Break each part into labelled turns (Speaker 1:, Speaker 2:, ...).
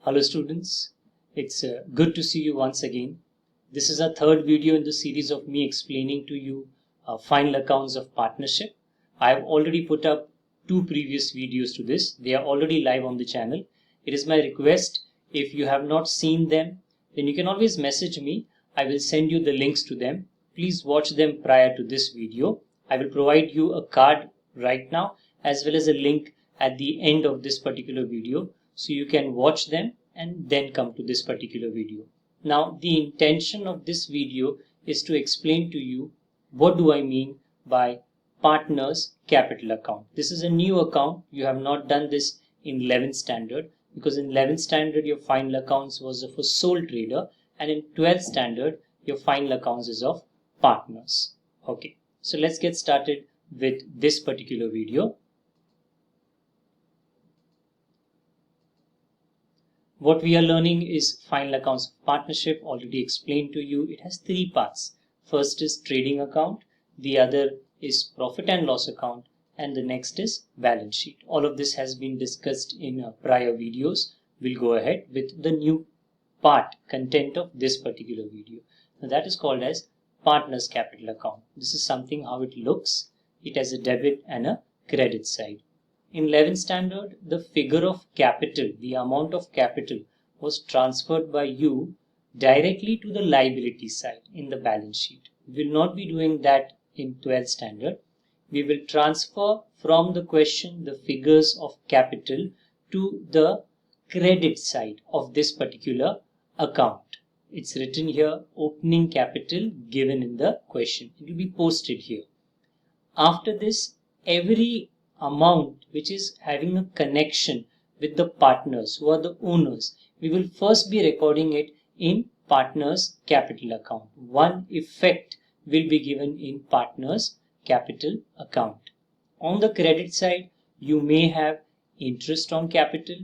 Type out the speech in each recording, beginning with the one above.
Speaker 1: Hello students, it's good to see you once again. This is our third video in the series of me explaining to you final accounts of partnership. I have already put up two previous videos to this. They are already live on the channel. It is my request, if you have not seen them, then you can always message me. I will send you the links to them. Please watch them prior to this video. I will provide you a card right now as well as a link at the end of this particular video, so you can watch them and then come to this particular video. Now the intention of this video is to explain to you what do I mean by partners capital account. This is a new account. You have not done this in 11th standard, because in 11th standard your final accounts was of a sole trader, and in 12th standard your final accounts is of partners. Okay, so let's get started with this particular video. What we are learning is final accounts of partnership. Already explained to you. It has three parts. First is trading account, the other is profit and loss account, and the next is balance sheet. All of this has been discussed in prior videos. We'll go ahead with the new part, content of this particular video. Now that is called as partners capital account. This is something how it looks. It has a debit and a credit side. In 11th standard, the figure of capital, the amount of capital, was transferred by you directly to the liability side in the balance sheet. We will not be doing that in 12th standard. We will transfer from the question the figures of capital to the credit side of this particular account. It's written here, opening capital given in the question. It will be posted here. After this, every amount which is having a connection with the partners who are the owners, we will first be recording it in partners capital account. One effect will be given in partners capital account. On the credit side, you may have interest on capital.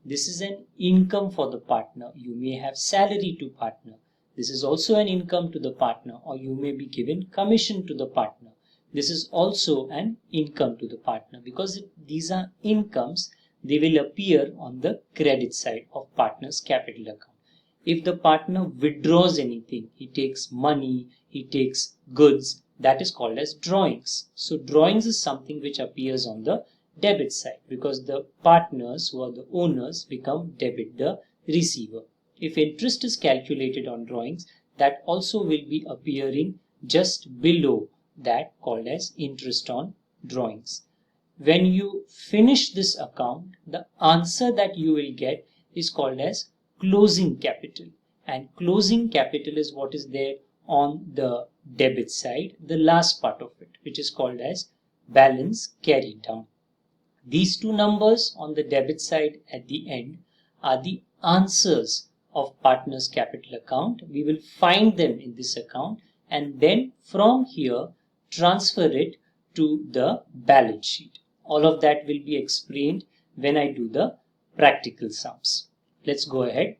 Speaker 1: This is an income for the partner. You may have salary to partner. This is also an income to the partner, or you may be given commission to the partner. This is also an income to the partner, because if these are incomes, they will appear on the credit side of partner's capital account. If the partner withdraws anything, he takes money, he takes goods, that is called as drawings. So drawings is something which appears on the debit side, because the partners who are the owners become debit the receiver. If interest is calculated on drawings, that also will be appearing just below that, called as interest on drawings. When you finish this account, the answer that you will get is called as closing capital, and closing capital is what is there on the debit side, the last part of it, which is called as balance carried down. These two numbers on the debit side at the end are the answers of partners capital account. We will find them in this account, and then from here transfer it to the balance sheet. All of that will be explained when I do the practical sums. Let's go ahead.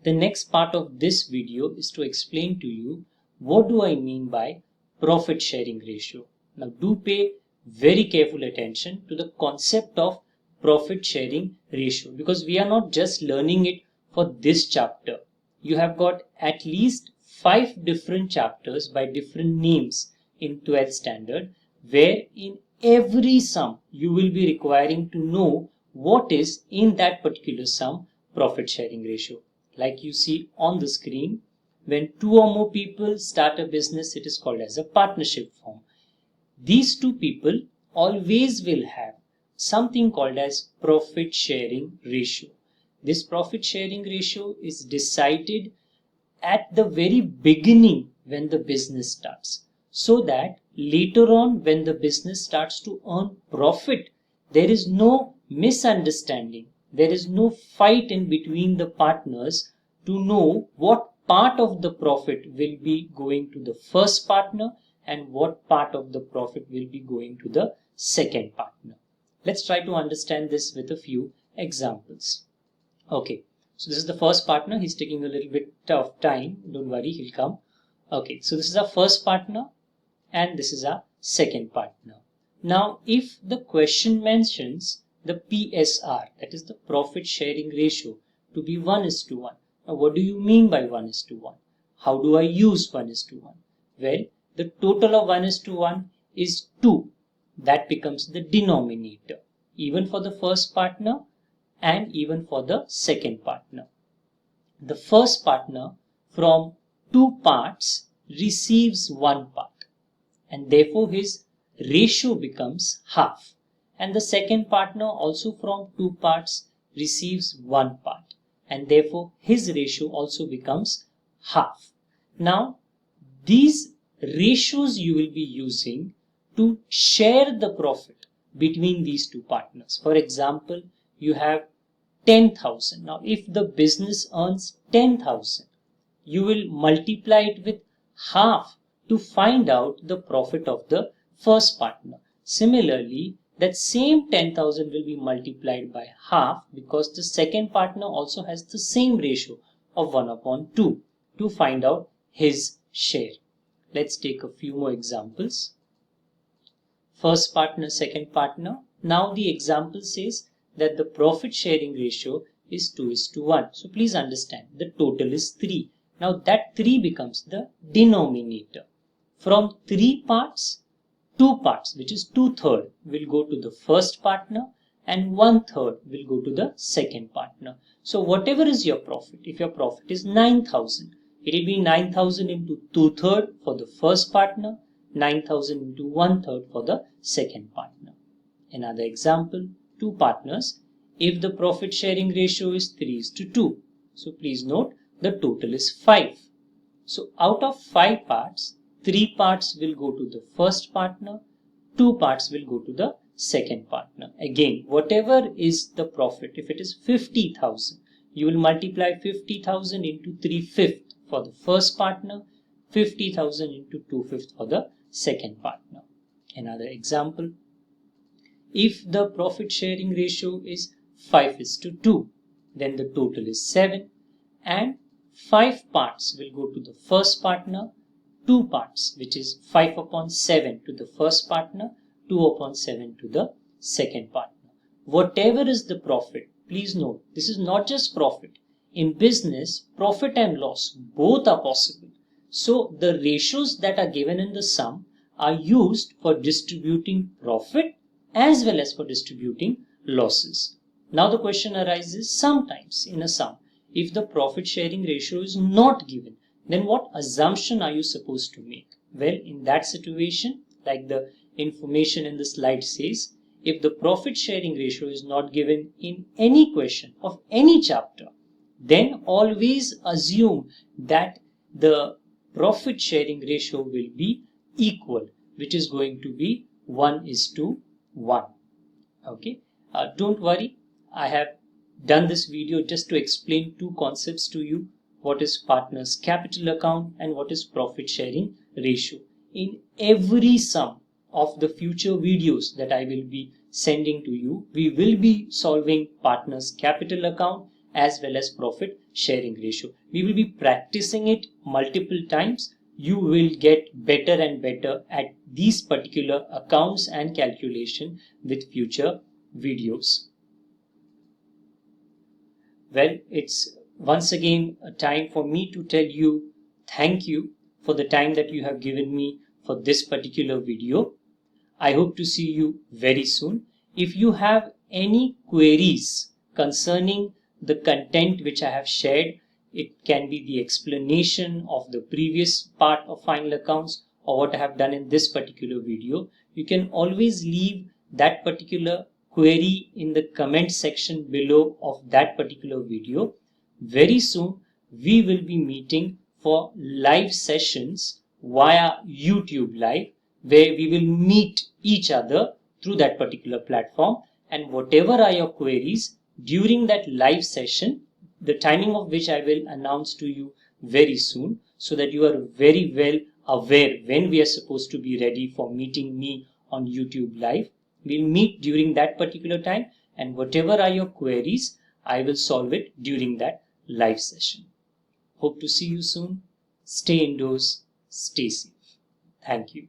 Speaker 1: The next part of this video is to explain to you what do I mean by profit sharing ratio. Now do pay very careful attention to the concept of profit sharing ratio, because we are not just learning it for this chapter. You have got at least 5 different chapters by different names in 12th standard, where in every sum you will be requiring to know what is in that particular sum profit sharing ratio. Like you see on the screen, when 2 or more people start a business, it is called as a partnership form. These 2 people always will have something called as profit sharing ratio. This profit sharing ratio is decided at the very beginning when the business starts, so that later on when the business starts to earn profit, there is no misunderstanding, there is no fight in between the partners to know what part of the profit will be going to the first partner and what part of the profit will be going to the second partner. Let's try to understand this with a few examples. Okay, so this is the first partner. He's taking a little bit of time. Don't worry, he'll come. Okay, so this is our first partner and this is our second partner. Now, if the question mentions the P.S.R, that is the profit sharing ratio, to be 1:1. Now what do you mean by 1:1? How do I use 1:1? Well, the total of 1:1 is 2. That becomes the denominator, even for the first partner and even for the second partner. The first partner from 2 parts receives 1 part, and therefore his ratio becomes half. And the second partner also from 2 parts receives 1 part, and therefore his ratio also becomes half. Now, these ratios you will be using to share the profit between these 2 partners. For example, you have 10,000. Now, if the business earns 10,000, you will multiply it with half to find out the profit of the first partner. Similarly, that same 10,000 will be multiplied by half because the second partner also has the same ratio of 1/2 to find out his share. Let's take a few more examples. First partner, second partner. Now the example says that the profit sharing ratio is 2:1. So please understand the total is 3. Now that 3 becomes the denominator. From 3 parts, 2 parts, which is 2/3, will go to the first partner and 1/3 will go to the second partner. So whatever is your profit, if your profit is 9,000, it will be 9,000 into 2/3 for the first partner, 9,000 into 1/3 for the second partner. Another example, 2 partners. If the profit sharing ratio is 3:2, so please note the total is 5. So out of 5 parts, 3 parts will go to the first partner, 2 parts will go to the second partner. Again, whatever is the profit, if it is 50,000, you will multiply 50,000 into 3/5 for the first partner, 50,000 into 2/5 for the second partner. Another example, if the profit sharing ratio is 5:2, then the total is 7 and 5 parts will go to the first partner, 2 parts, which is 5/7 to the first partner, 2/7 to the second partner. Whatever is the profit, please note, this is not just profit. In business, profit and loss both are possible. So the ratios that are given in the sum are used for distributing profit as well as for distributing losses. Now the question arises, sometimes in a sum, if the profit sharing ratio is not given, then what assumption are you supposed to make? Well, in that situation, like the information in the slide says, if the profit sharing ratio is not given in any question of any chapter, then always assume that the profit sharing ratio will be equal, which is going to be 1:1. Okay, don't worry, I have done this video just to explain 2 concepts to you. What is partner's capital account and what is profit sharing ratio. In every sum of the future videos that I will be sending to you, we will be solving partner's capital account as well as profit sharing ratio. We will be practicing it multiple times. You will get better and better at these particular accounts and calculation with future videos. Well, it's once again a time for me to tell you thank you for the time that you have given me for this particular video. I hope to see you very soon. If you have any queries concerning the content which I have shared, it can be the explanation of the previous part of final accounts or what I have done in this particular video, you can always leave that particular query in the comment section below of that particular video. Very soon we will be meeting for live sessions via YouTube Live, where we will meet each other through that particular platform, and whatever are your queries during that live session, the timing of which I will announce to you very soon, so that you are very well aware when we are supposed to be ready for meeting me on YouTube Live. We'll meet during that particular time, and whatever are your queries, I will solve it during that live session. Hope to see you soon. Stay indoors, stay safe. Thank you.